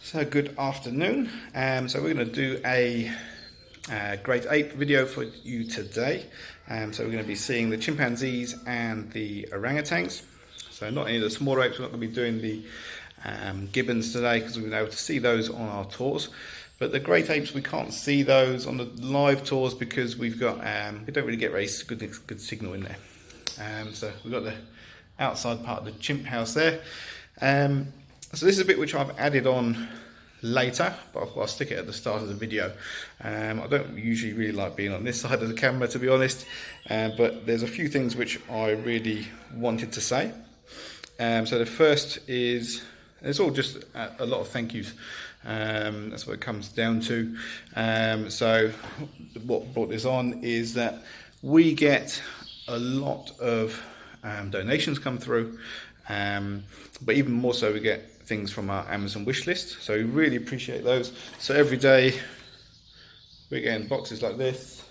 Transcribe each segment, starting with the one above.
So good afternoon. So we're going to do a great ape video for you today. So we're going to be seeing the chimpanzees and the orangutans. So not any of the smaller apes. We're not going to be doing the gibbons today because we've been able to see those on our tours. But the great apes, we can't see those on the live tours because we've got we don't really get very good signal in there. So we've got the outside part of the chimp house there. So this is a bit which I've added on later, but I'll stick it at the start of the video. I don't usually really like being on this side of the camera, to be honest, but there's a few things which I really wanted to say. So the first is, it's all just a lot of thank yous. That's what it comes down to. So what brought this on is that we get a lot of donations come through, but even more so we get things from our Amazon wish list, so we really appreciate those. So every day we're getting boxes like this,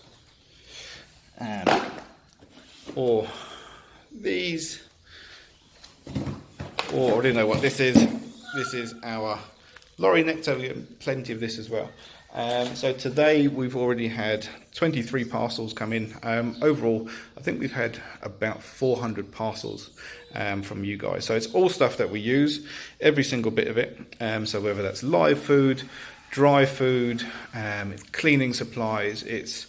or these, or I don't know what this is. This is our lorry nectar. We get plenty of this as well. So today we've already had 23 parcels come in. Overall, I think we've had about 400 parcels from you guys. So it's all stuff that we use, every single bit of it. So whether that's live food, dry food, it's cleaning supplies, it's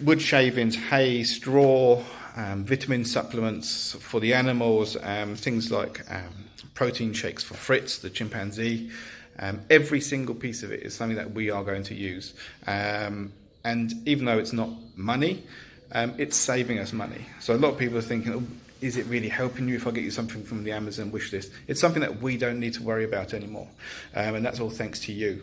wood shavings, hay, straw, vitamin supplements for the animals, things like protein shakes for Fritz, the chimpanzee. Every single piece of it is something that we are going to use, and even though it's not money, it's saving us money. So a lot of people are thinking, oh, is it really helping you if I get you something from the Amazon wish list? It's something that we don't need to worry about anymore, and that's all thanks to you.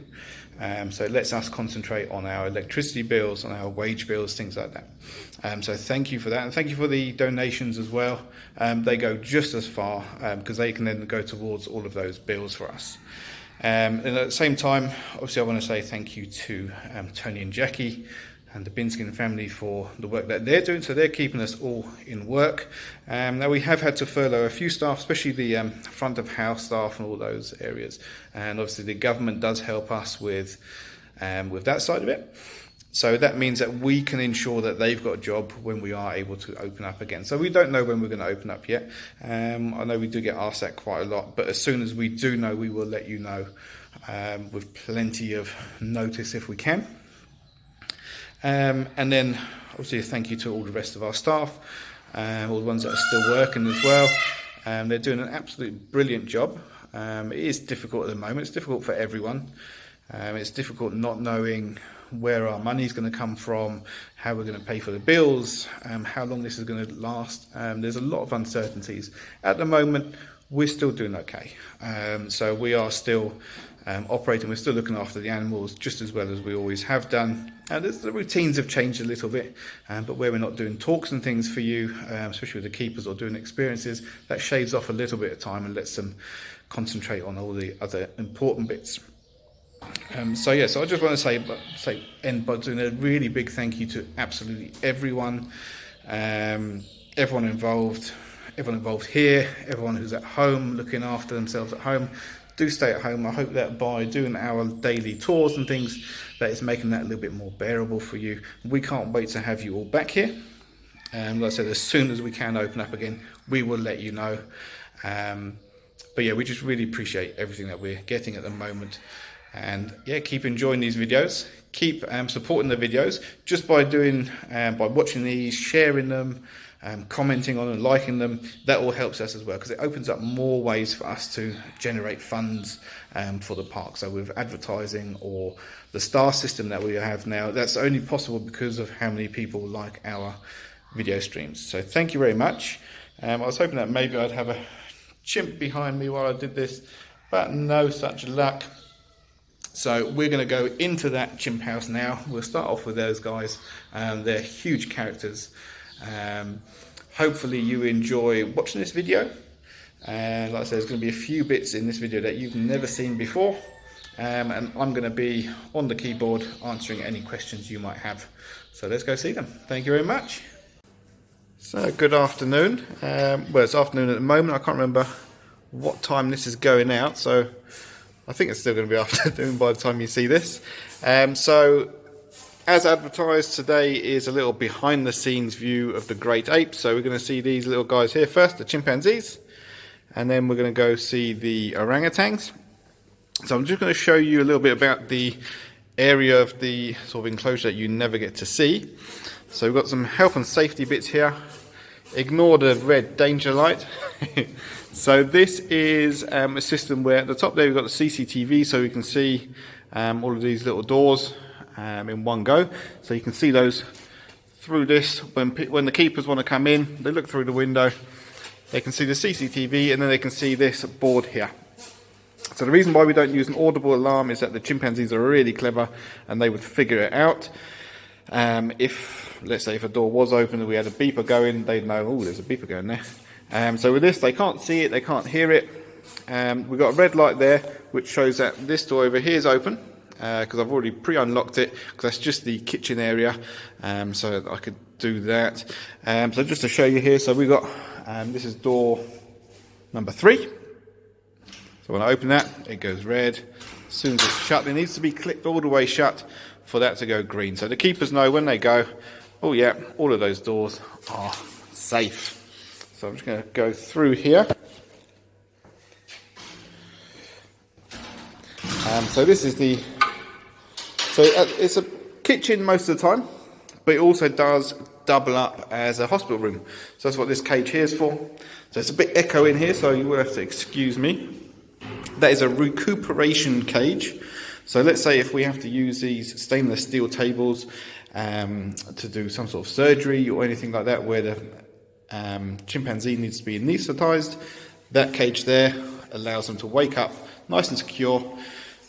So it lets us concentrate on our electricity bills, on our wage bills, things like that. So thank you for that, and thank you for the donations as well. They go just as far because they can then go towards all of those bills for us. And at the same time, obviously I want to say thank you to Tony and Jackie and the Binskin family for the work that they're doing. So they're keeping us all in work. Now we have had to furlough a few staff, especially the front of house staff and all those areas. And obviously the government does help us with that side of it. So that means that we can ensure that they've got a job when we are able to open up again. So we don't know when we're going to open up yet. I know we do get asked that quite a lot, but as soon as we do know, we will let you know with plenty of notice if we can. And then obviously a thank you to all the rest of our staff, all the ones that are still working as well. They're doing an absolutely brilliant job. It is difficult at the moment. It's difficult for everyone. It's difficult not knowing where our money is going to come from, how we're going to pay for the bills, how long this is going to last. There's a lot of uncertainties. At the moment, we're still doing okay. So we are still operating, we're still looking after the animals just as well as we always have done. The routines have changed a little bit, but where we're not doing talks and things for you, especially with the keepers or doing experiences, that shaves off a little bit of time and lets them concentrate on all the other important bits. So I just want to end by doing a really big thank you to absolutely everyone, everyone involved here, everyone who's at home looking after themselves at home. Do stay at home. I hope that by doing our daily tours and things, that it's making that a little bit more bearable for you. We can't wait to have you all back here. Like I said, as soon as we can open up again, we will let you know. But yeah, we just really appreciate everything that we're getting at the moment. And yeah, keep enjoying these videos, keep supporting the videos just by by watching these, sharing them, commenting on them, liking them. That all helps us as well because it opens up more ways for us to generate funds for the park. So with advertising or the star system that we have now, that's only possible because of how many people like our video streams. So thank you very much. I was hoping that maybe I'd have a chimp behind me while I did this, but no such luck. So we're going to go into that chimp house now. We'll start off with those guys. They're huge characters. Hopefully you enjoy watching this video. Like I said, there's going to be a few bits in this video that you've never seen before. And I'm going to be on the keyboard answering any questions you might have. So let's go see them. Thank you very much. So good afternoon. Well, it's afternoon at the moment. I can't remember what time this is going out. So I think it's still going to be afternoon by the time you see this. So as advertised, today is a little behind the scenes view of the great apes. So we're going to see these little guys here first, the chimpanzees, and then we're going to go see the orangutans. So I'm just going to show you a little bit about the area of the sort of enclosure that you never get to see. So we've got some health and safety bits here. Ignore the red danger light. So this is a system where at the top there we've got the CCTV, so we can see all of these little doors in one go. So you can see those through this. When the keepers want to come in, they look through the window, they can see the CCTV, and then they can see this board here. So the reason why we don't use an audible alarm is that the chimpanzees are really clever and they would figure it out. If, let's say, if a door was open and we had a beeper going, they'd know, oh, there's a beeper going there. So with this, they can't see it, they can't hear it. We've got a red light there, which shows that this door over here is open, because I've already pre-unlocked it, because that's just the kitchen area, so I could do that. So just to show you here, so we've got, this is door number 3. So when I open that, it goes red. As soon as it's shut, it needs to be clicked all the way shut for that to go green. So the keepers know when they go, oh yeah, all of those doors are safe. So I'm just going to go through here. So this is the, so it's a kitchen most of the time, but it also does double up as a hospital room. So that's what this cage here is for. So it's a bit echo in here, so you will have to excuse me. That is a recuperation cage. So let's say if we have to use these stainless steel tables to do some sort of surgery or anything like that, where the chimpanzee needs to be anaesthetized, that cage there allows them to wake up nice and secure.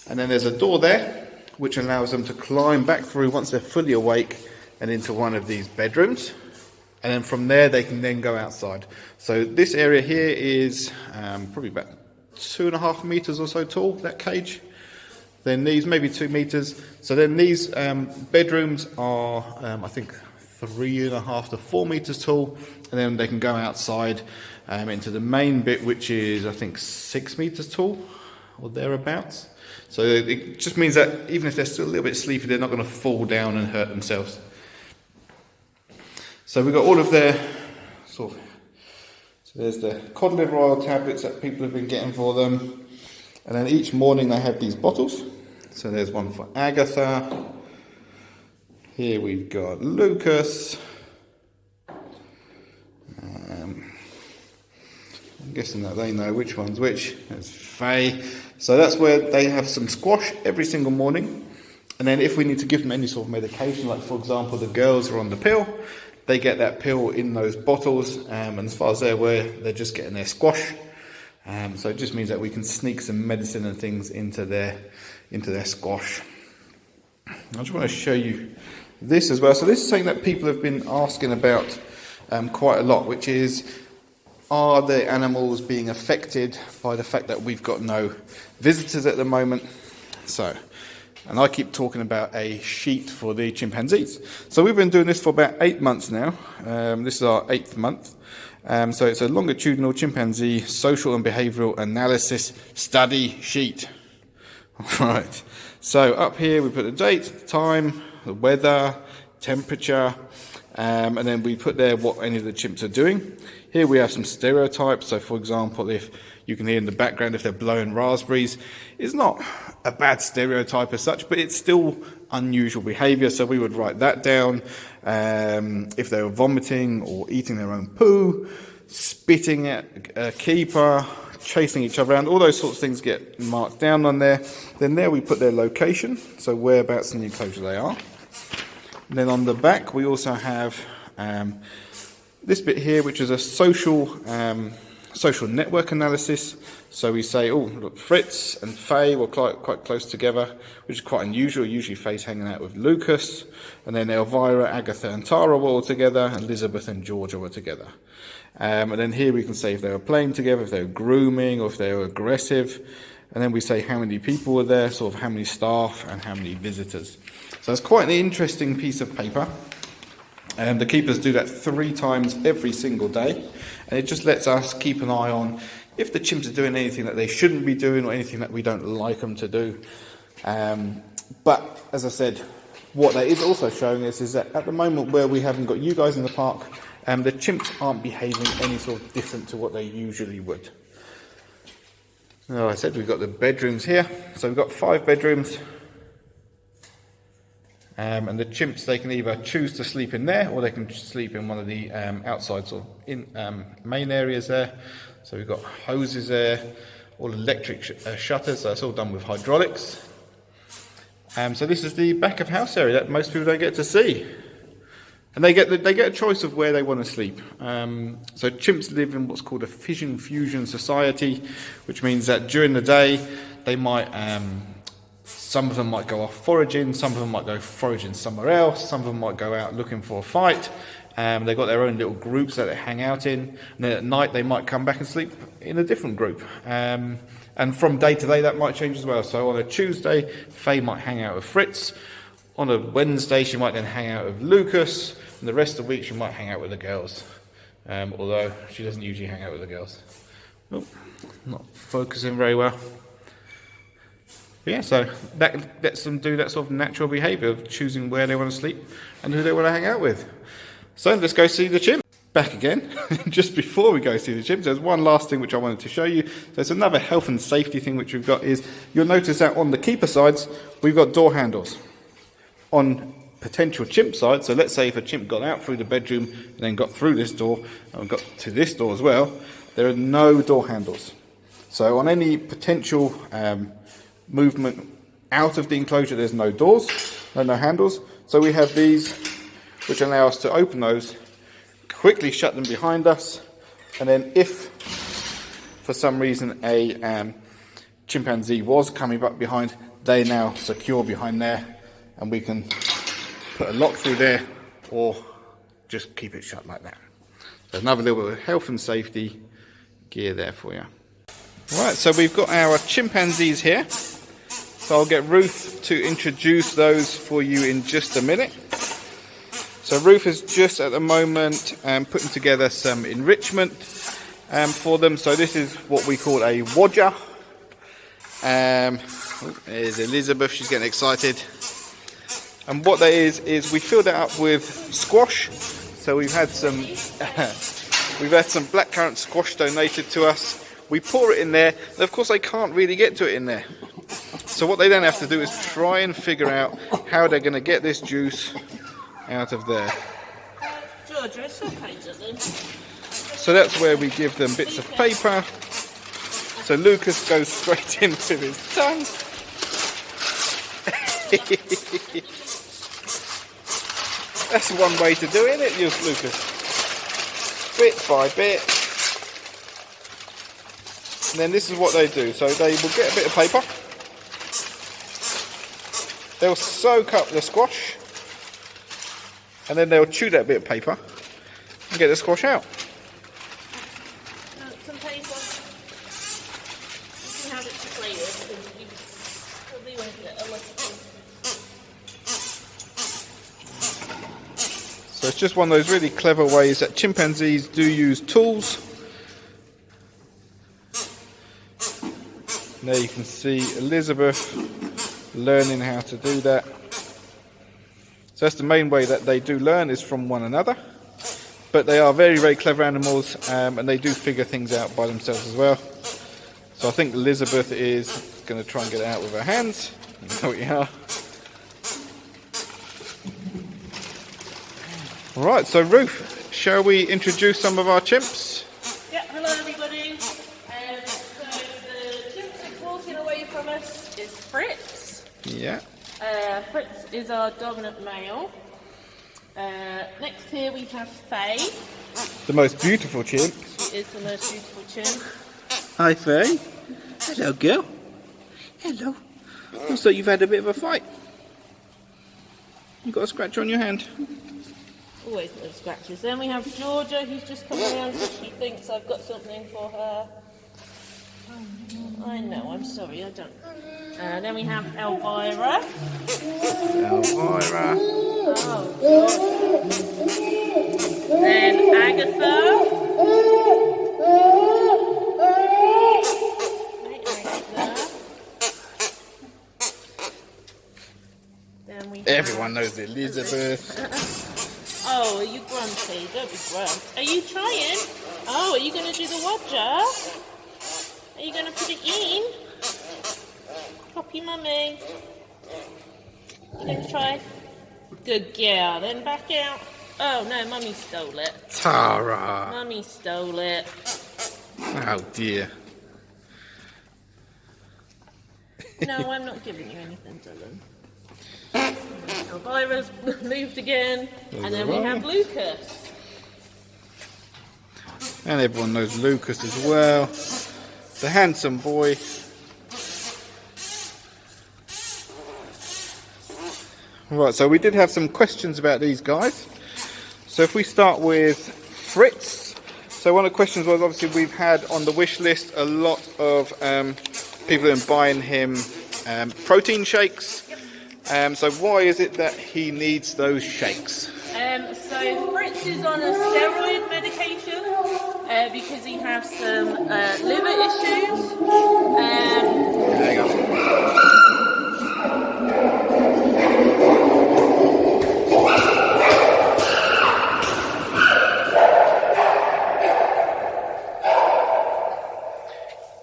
And then there's a door there which allows them to climb back through once they're fully awake and into one of these bedrooms. And then from there they can then go outside. So this area here is probably about 2.5 meters or so tall, that cage. Then these maybe 2 meters. So then these bedrooms are I think 3.5 to 4 meters tall, and then they can go outside into the main bit, which is I think 6 meters tall or thereabouts. So it just means that even if they're still a little bit sleepy, they're not going to fall down and hurt themselves. So we've got all of their sort of, so there's the cod liver oil tablets that people have been getting for them. And then each morning they have these bottles. So there's one for Agatha. Here we've got Lucas. I'm guessing that they know which one's which. There's Faye. So that's where they have some squash every single morning. And then if we need to give them any sort of medication, like for example the girls are on the pill, they get that pill in those bottles, and as far as they're aware, they're just getting their squash. So it just means that we can sneak some medicine and things into their squash. I just want to show you this as well. So this is something that people have been asking about quite a lot, which is, are the animals being affected by the fact that we've got no visitors at the moment? So, and I keep talking about a sheet for the chimpanzees. So we've been doing this for about 8 months now. This is our 8th month. So it's a longitudinal chimpanzee social and behavioural analysis study sheet. All right. So up here we put the date, the time, the weather, temperature, and then we put there what any of the chimps are doing. Here we have some stereotypes. So for example, if you can hear in the background if they're blowing raspberries, it's not a bad stereotype as such, but it's still unusual behaviour, so we would write that down. If they were vomiting or eating their own poo, spitting at a keeper, chasing each other around, all those sorts of things get marked down on there. Then there we put their location, so whereabouts in the enclosure they are. And then on the back we also have this bit here, which is a social network analysis. So we say, oh, look, Fritz and Faye were quite close together, which is quite unusual. Usually Faye's hanging out with Lucas, and then Elvira, Agatha and Tara were all together, and Elizabeth and Georgia were together. And then here we can say if they were playing together, if they were grooming, or if they were aggressive. And then we say how many people were there, sort of how many staff and how many visitors. So it's quite an interesting piece of paper. The keepers do that 3 times every single day, and it just lets us keep an eye on if the chimps are doing anything that they shouldn't be doing or anything that we don't like them to do. But as I said, what that is also showing us is that at the moment where we haven't got you guys in the park, the chimps aren't behaving any sort of different to what they usually would. Now, I said we've got the bedrooms here, so we've got 5 bedrooms, and the chimps, they can either choose to sleep in there or they can sleep in one of the outside sort of main areas there. So we've got hoses there, all electric shutters, so it's all done with hydraulics. So this is the back of house area that most people don't get to see. And they get a choice of where they want to sleep. So chimps live in what's called a fission fusion society, which means that during the day they might, some of them might go off foraging, some of them might go foraging somewhere else, some of them might go out looking for a fight. They've got their own little groups that they hang out in, and then at night they might come back and sleep in a different group. And from day to day that might change as well. So on a Tuesday, Faye might hang out with Fritz. On a Wednesday, she might then hang out with Lucas, and the rest of the week she might hang out with the girls. Although she doesn't usually hang out with the girls. Oh, not focusing very well. But yeah, so that lets them do that sort of natural behaviour of choosing where they want to sleep and who they want to hang out with. So let's go see the chimp. Back again. Just before we go see the chimps, there's one last thing which I wanted to show you. There's another health and safety thing which we've got is, you'll notice that on the keeper sides, we've got door handles. On potential chimp sides, so let's say if a chimp got out through the bedroom and then got through this door and got to this door as well, there are no door handles. So on any potential movement out of the enclosure, there's no doors, no handles. So we have these which allow us to open those, quickly shut them behind us, and then if for some reason a chimpanzee was coming back behind, they now secure behind there, and we can put a lock through there or just keep it shut like that. So another little bit of health and safety gear there for you. Right, so we've got our chimpanzees here. So I'll get Ruth to introduce those for you in just a minute. So Ruth is just at the moment putting together some enrichment for them. So this is what we call a wodger. There's Elizabeth, she's getting excited. And what that is we filled it up with squash. So we've had some blackcurrant squash donated to us. We pour it in there, and of course they can't really get to it in there. So what they then have to do is try and figure out how they're going to get this juice out of there. Georgia, it's okay, then. So that's where we give them bits of paper. So Lucas goes straight in with his tongue. That's one way to do it, isn't it, Lucas? Bit by bit. And then this is what they do. So they will get a bit of paper. They'll soak up the squash. And then they'll chew that bit of paper and get the squash out. Some paper. You can have it to play with, because you probably won't get a lot of. So it's just one of those really clever ways that chimpanzees do use tools. There you can see Elizabeth learning how to do that. So that's the main way that they do learn, is from one another. But they are very, very clever animals, and they do figure things out by themselves as well. So I think Elizabeth is going to try and get it out with her hands. There we are. Right, so Ruth, shall we introduce some of our chimps? Yeah, hello everybody. So the chimp that's walking away from us is Fritz. Yeah. Fritz is our dominant male. Next here we have Faye. The most beautiful chimp. She is the most beautiful chimp. Hi Faye. Hello girl. Hello. Looks like you've had a bit of a fight. You've got a scratch on your hand. Always little scratches. Then we have Georgia, who's just come around because she thinks I've got something for her. I know, I'm sorry, I don't. Then we have Elvira. Elvira. Oh, Georgia. Then Agatha. Everyone knows Elizabeth. Oh, are you grumpy? Don't be grumpy. Are you trying? Oh, are you going to do the Wodger? Are you going to put it in? Copy mummy. You going to try? Good girl. Then back out. Oh, no, mummy stole it. Tara. Mummy stole it. Oh, dear. No, I'm not giving you anything, Dylan. Elvira's moved again. And then we have Lucas. And everyone knows Lucas as well. The handsome boy. Right, so we did have some questions about these guys. So if we start with Fritz. So one of the questions was, obviously we've had on the wish list a lot of people who are buying him protein shakes. So why is it that he needs those shakes? So Fritz is on a steroid medication because he has some liver issues. Hang on.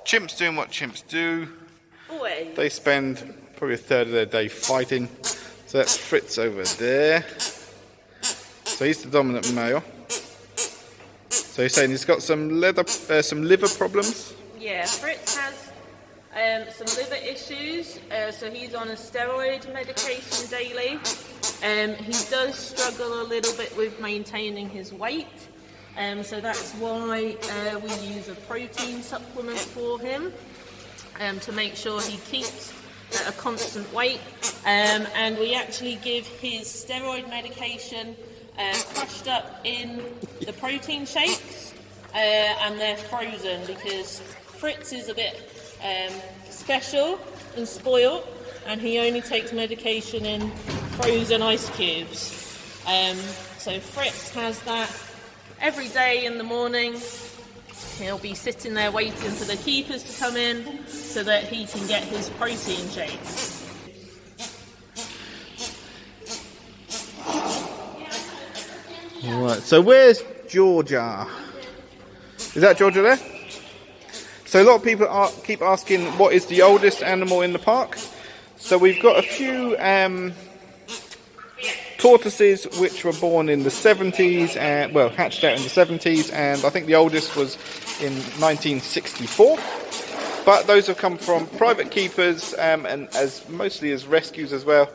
Chimps doing what chimps do. Always. They spend probably a third of their day fighting. So that's Fritz over there. So he's the dominant male. So you're saying he's got some liver problems? Yeah, Fritz has some liver issues, so he's on a steroid medication daily. He does struggle a little bit with maintaining his weight, so that's why we use a protein supplement for him to make sure he keeps at a constant weight. And we actually give his steroid medication crushed up in the protein shakes, and they're frozen because Fritz is a bit special and spoiled, and he only takes medication in frozen ice cubes. So Fritz has that every day in the morning. He'll be sitting there waiting for the keepers to come in so that he can get his protein shakes. Right, so where's Georgia? Is that Georgia there? So a lot of people keep asking what is the oldest animal in the park. So we've got a few tortoises which were born in the 70s, and well, hatched out in the 70s, and I think the oldest was in 1964. But those have come from private keepers, and mostly as rescues as well.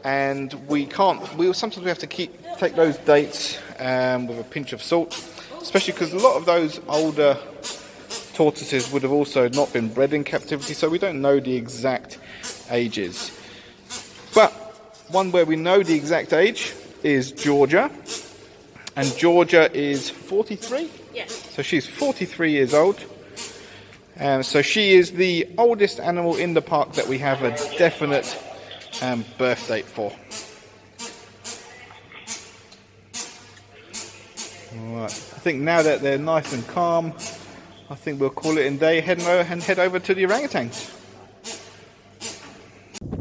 And sometimes we have to take those dates with a pinch of salt, especially because a lot of those older tortoises would have also not been bred in captivity, so we don't know the exact ages. But one where we know the exact age is Georgia, and Georgia is 43. Yes. So she's 43 years old. So she is the oldest animal in the park that we have a definite birth date for. Right. I think now that they're nice and calm, I think we'll call it a day and head over to the orangutans.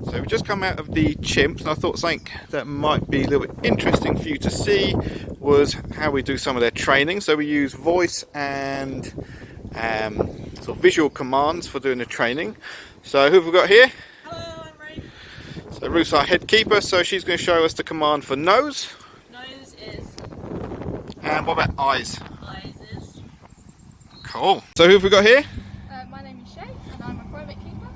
So we've just come out of the chimps, and I thought something that might be a little bit interesting for you to see was how we do some of their training. So we use voice and sort of visual commands for doing the training. So who have we got here? Hello, I'm Ray. So Ruth's our head keeper, so she's going to show us the command for nose. Nose is. And what about eyes? Eyes is. Cool. So who have we got here? My name is Shay, and I'm a private keeper.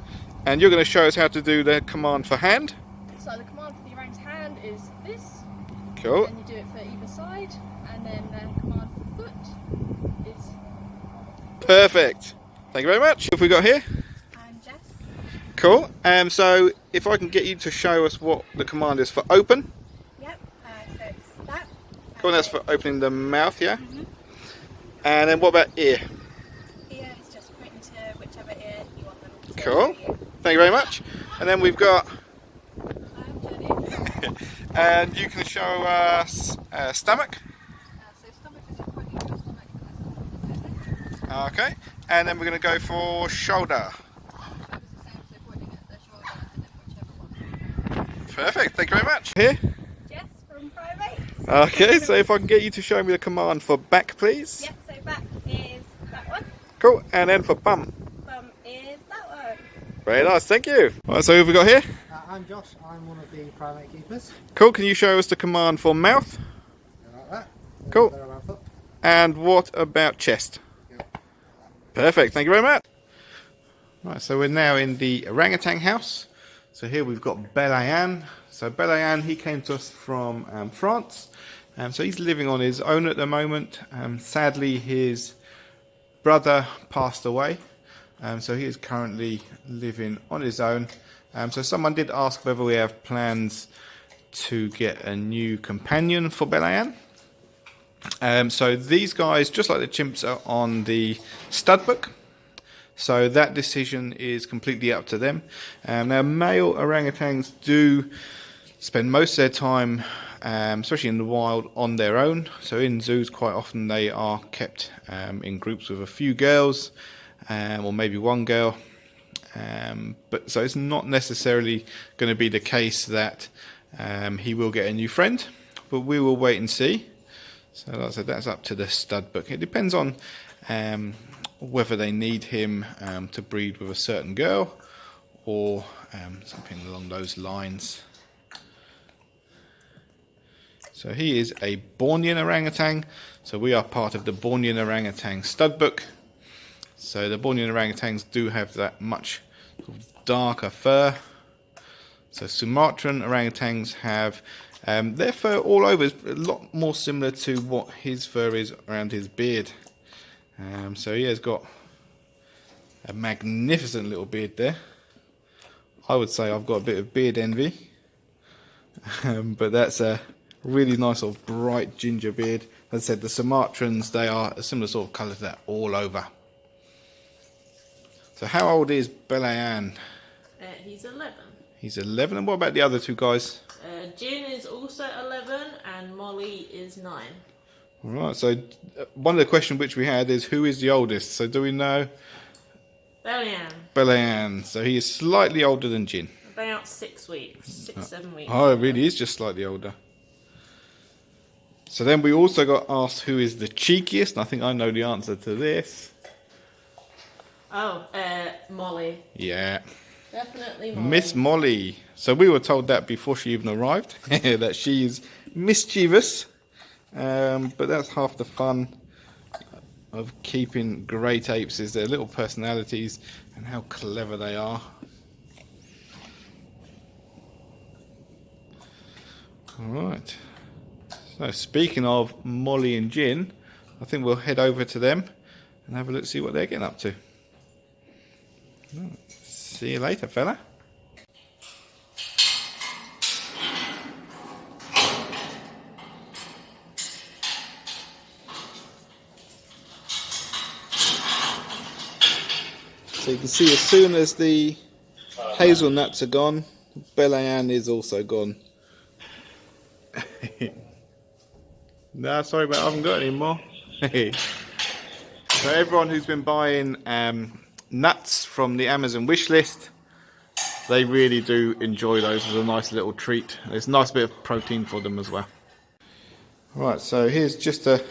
And you're going to show us how to do the command for hand. So the command for the orangutan's hand is this. Cool. And you do it for either side, and then the command for foot is. Perfect. Thank you very much. Who have we got here? I'm Jess. Cool. So if I can get you to show us what the command is for open. Yep. So it's that. Cool, that's for opening the mouth, yeah? Mm-hmm. And then what about ear? Ear is just pointing to whichever ear you want them to. Cool. Thank you very much. And then we've got, I'm Jenny. and you can show us stomach. So stomach is just pointing to your stomach. Okay. And then we're going to go for shoulder. Shoulders the same, so pointing at the shoulder and then whichever one. Perfect, thank you very much. Here? Jess from Primates. Okay, so if I can get you to show me the command for back, please. Yep, so back is that one. Cool, and then for bum. Bum is that one. Very nice, thank you. All right, so who have we got here? I'm Josh, I'm one of the primate keepers. Cool, can you show us the command for mouth? Like that. Cool. There around foot. And what about chest? Yep. Perfect, thank you very much. Right, so we're now in the Orangutan House. So here we've got Belayan. So Belayan, he came to us from France. So he's living on his own at the moment. Sadly, his brother passed away. So he is currently living on his own. So someone did ask whether we have plans to get a new companion for Belayan. So these guys, just like the chimps, are on the stud book. So that decision is completely up to them. Now, male orangutans do spend most of their time, especially in the wild, on their own. So in zoos, quite often they are kept in groups with a few girls, or maybe one girl. But so it's not necessarily going to be the case that he will get a new friend, but we will wait and see. So like I said, that's up to the stud book. It depends on whether they need him to breed with a certain girl or something along those lines. So he is a Bornean orangutan. So we are part of the Bornean orangutan stud book. So the Bornean orangutans do have that much sort of darker fur. So Sumatran orangutans have their fur all over is a lot more similar to what his fur is around his beard. So he has got a magnificent little beard there. I would say I've got a bit of beard envy. But that's a really nice sort of bright ginger beard. As I said, the Sumatrans, they are a similar sort of colour to that all over. So how old is Belayan? He's 11. He's 11. And what about the other two guys? Jin is also 11 and Molly is 9. Right, so one of the questions which we had is who is the oldest? So do we know? Belayan. Belayan. So he is slightly older than Jin. About 6 weeks, 7 weeks. Oh, it really is just slightly older. So then we also got asked who is the cheekiest. And I think I know the answer to this. Oh, Molly. Yeah. Definitely Molly. Miss Molly. So we were told that before she even arrived, that she is mischievous. But that's half the fun of keeping great apes, is their little personalities and how clever they are. Alright, so speaking of Molly and Jin, I think we'll head over to them and have a look, see what they're getting up to. Right. See you later, fella. So you can see as soon as the hazelnuts are gone, Belayan is also gone. No, sorry, but I haven't got any more. So everyone who's been buying nuts from the Amazon wish list, they really do enjoy those as a nice little treat. There's a nice bit of protein for them as well. Right, so here's just a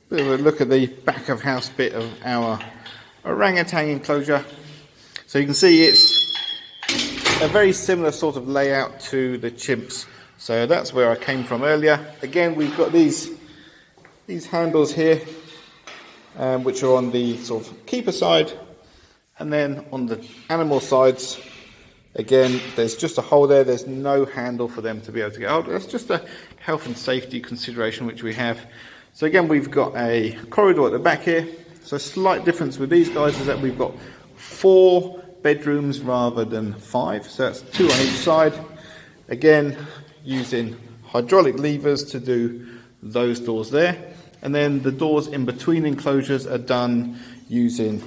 bit of a look at the back of house bit of our Orangutan Enclosure. So you can see it's a very similar sort of layout to the chimps. So that's where I came from earlier. Again, we've got these handles here, which are on the sort of keeper side, and then on the animal sides, again, there's just a hole there. There's no handle for them to be able to get out. That's just a health and safety consideration which we have. So again, we've got a corridor at the back here. So a slight difference with these guys is that we've got 4 bedrooms rather than 5. So that's 2 on each side. Again, using hydraulic levers to do those doors there. And then the doors in between enclosures are done using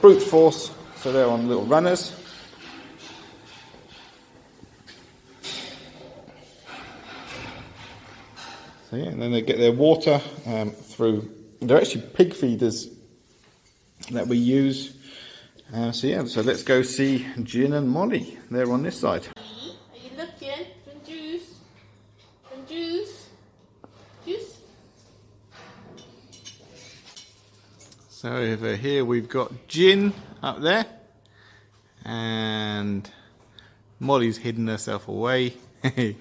brute force. So they're on little runners. So yeah, and then they get their water through. They're actually pig feeders that we use. So yeah, so let's go see Jin and Molly. They're on this side. Are you looking? So over here we've got Jin up there, and Molly's hidden herself away. Hi, Jin.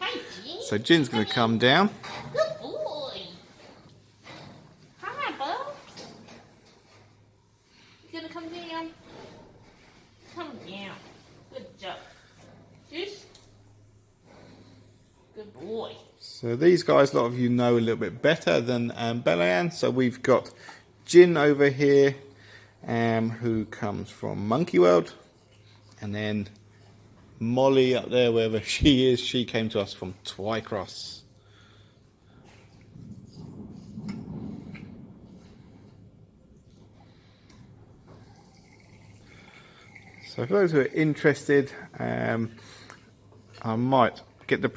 So Jin's going to come down. Good boy. Hi, Bo. You gonna come down? Come down. Good job. Juice. Good boy. So these guys, a lot of you know a little bit better than Belayan. So we've got Jin over here, who comes from Monkey World, and then Molly up there, wherever she is, she came to us from Twycross. So for those who are interested, I might get the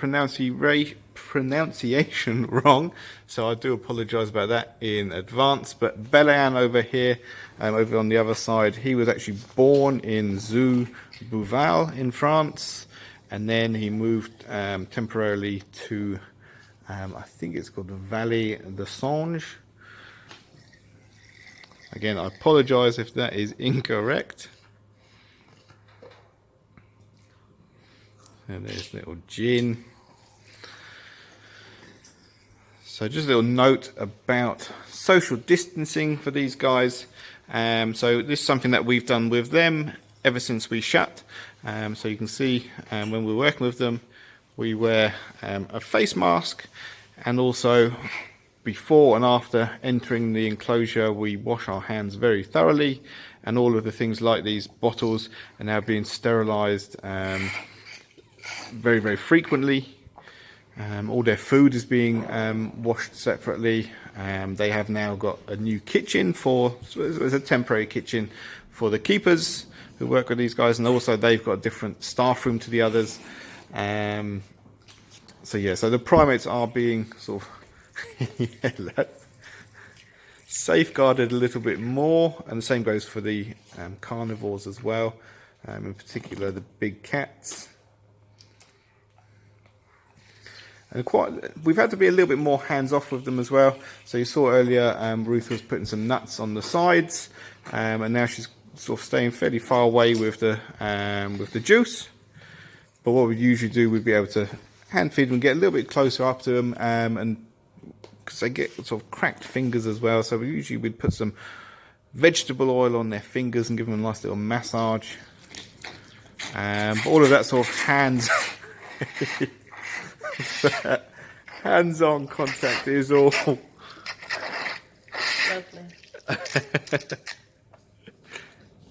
pronunciation wrong, so I do apologise about that in advance. But Belayan over here, over on the other side, he was actually born in Zoo Bouval in France, and then he moved temporarily to, I think it's called the Valley de Songe. Again, I apologise if that is incorrect. And there's little Jin. So just a little note about social distancing for these guys. So this is something that we've done with them ever since we shut. So you can see when we're working with them, we wear a face mask, and also before and after entering the enclosure, we wash our hands very thoroughly, and all of the things like these bottles are now being sterilised very, very frequently. All their food is being washed separately. They have now got a new kitchen it's a temporary kitchen for the keepers who work with these guys, and also they've got a different staff room to the others. So yeah, so the primates are being sort of safeguarded a little bit more, and the same goes for the carnivores as well, in particular the big cats. And we've had to be a little bit more hands-off with them as well. So you saw earlier Ruth was putting some nuts on the sides, and now she's sort of staying fairly far away with the juice. But what we usually do, we'd be able to hand feed them, get a little bit closer up to them, and because they get sort of cracked fingers as well. So we'd put some vegetable oil on their fingers and give them a nice little massage. But all of that sort of hands-on contact is all Lovely.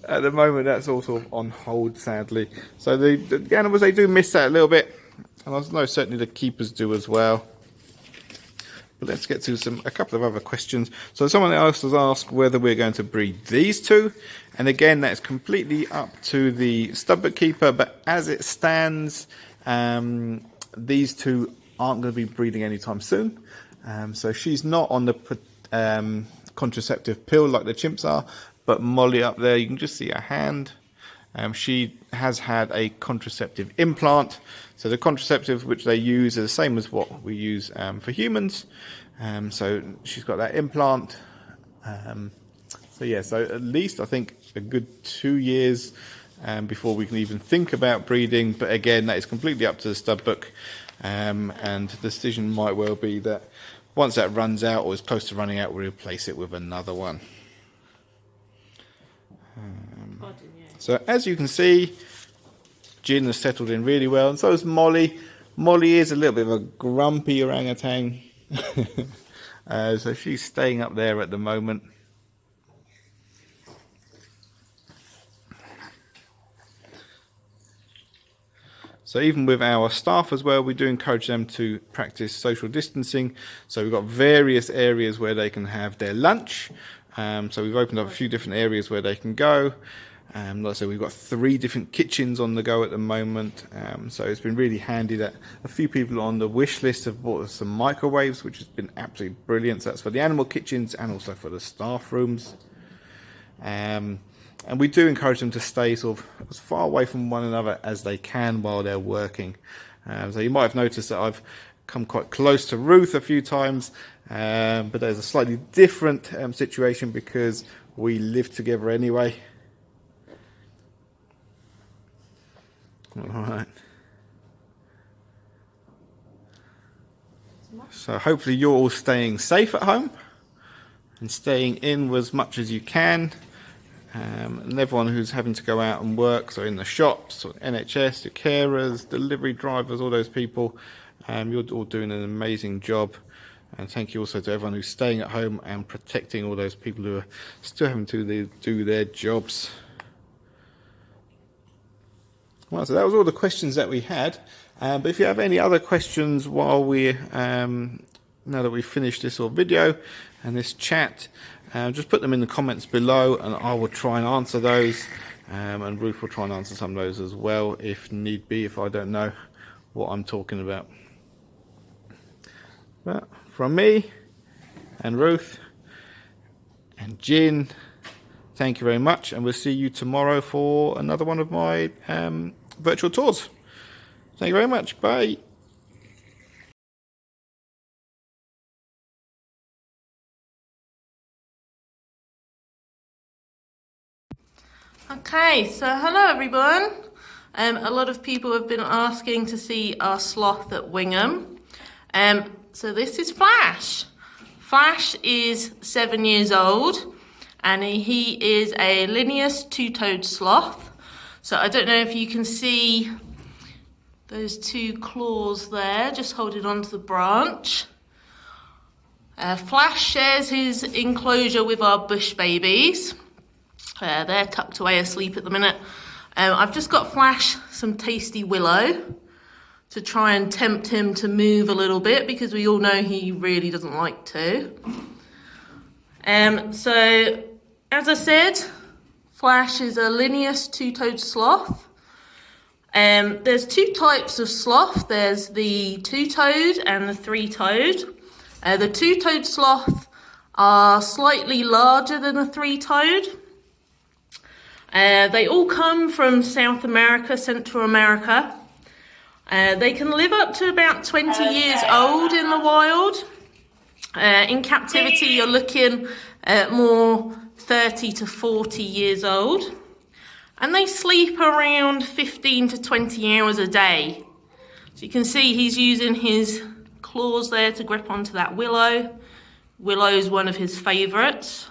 at the moment. That's all sort of on hold, sadly. So the animals, they do miss that a little bit, and I know certainly the keepers do as well. But let's get to a couple of other questions. So someone else has asked whether we're going to breed these two, and again, that's completely up to the stubbook keeper. But as it stands, these two aren't going to be breeding anytime soon. So she's not on the contraceptive pill like the chimps are, but Molly up there, you can just see her hand. She has had a contraceptive implant. So the contraceptive which they use is the same as what we use for humans. So she's got that implant. So yeah, so at least I think a good 2 years before we can even think about breeding. But again, that is completely up to the stubbook. And the decision might well be that once that runs out or is close to running out, we'll replace it with another one. So as you can see, Jin has settled in really well, and so is Molly. Molly is a little bit of a grumpy orangutan. So she's staying up there at the moment. So even with our staff as well, we do encourage them to practice social distancing. So we've got various areas where they can have their lunch. So we've opened up a few different areas where they can go. Like I said, we've got 3 different kitchens on the go at the moment. So it's been really handy that a few people on the wish list have bought us some microwaves, which has been absolutely brilliant. So that's for the animal kitchens and also for the staff rooms. And we do encourage them to stay sort of as far away from one another as they can while they're working. So you might have noticed that I've come quite close to Ruth a few times, but there's a slightly different situation because we live together anyway. Alright. So hopefully you're all staying safe at home and staying in as much as you can. And everyone who's having to go out and work, so in the shops, or NHS, your carers, delivery drivers, all those people, you're all doing an amazing job. And thank you also to everyone who's staying at home and protecting all those people who are still having to do their jobs. Well, so that was all the questions that we had. But if you have any other questions while now that we've finished this video and this chat, just put them in the comments below and I will try and answer those. And Ruth will try and answer some of those as well if need be, if I don't know what I'm talking about. But from me and Ruth and Jin, thank you very much, and we'll see you tomorrow for another one of my virtual tours. Thank you very much. Bye. Okay, so hello everyone. A lot of people have been asking to see our sloth at Wingham. So this is Flash. Flash is 7 years old and he is a lineous two-toed sloth. So I don't know if you can see those two claws there, just holding onto the branch. Flash shares his enclosure with our bush babies. They're tucked away asleep at the minute. I've just got Flash some tasty willow to try and tempt him to move a little bit, because we all know he really doesn't like to. So, as I said, Flash is a lineous two-toed sloth. There's two types of sloth. There's the two-toed and the three-toed. The two-toed sloth are slightly larger than the three-toed. They all come from South America, Central America. They can live up to about 20 years old in the wild. In captivity, you're looking at more 30 to 40 years old. And they sleep around 15 to 20 hours a day. So you can see he's using his claws there to grip onto that willow. Willow is one of his favourites.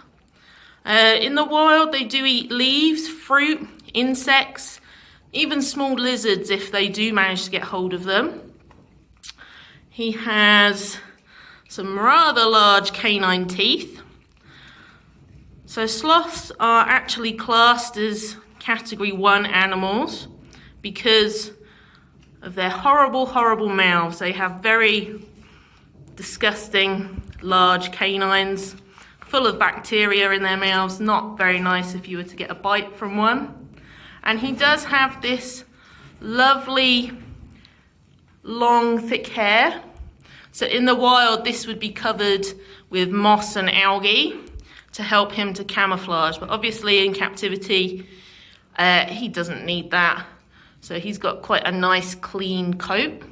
In the wild, they do eat leaves, fruit, insects, even small lizards if they do manage to get hold of them. He has some rather large canine teeth. So sloths are actually classed as category 1 animals because of their horrible, horrible mouths. They have very disgusting large canines full of bacteria in their mouths. Not very nice if you were to get a bite from one. And he does have this lovely long thick hair. So in the wild this would be covered with moss and algae to help him to camouflage, but obviously in captivity he doesn't need that. So he's got quite a nice clean coat.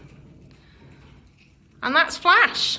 And that's Flash.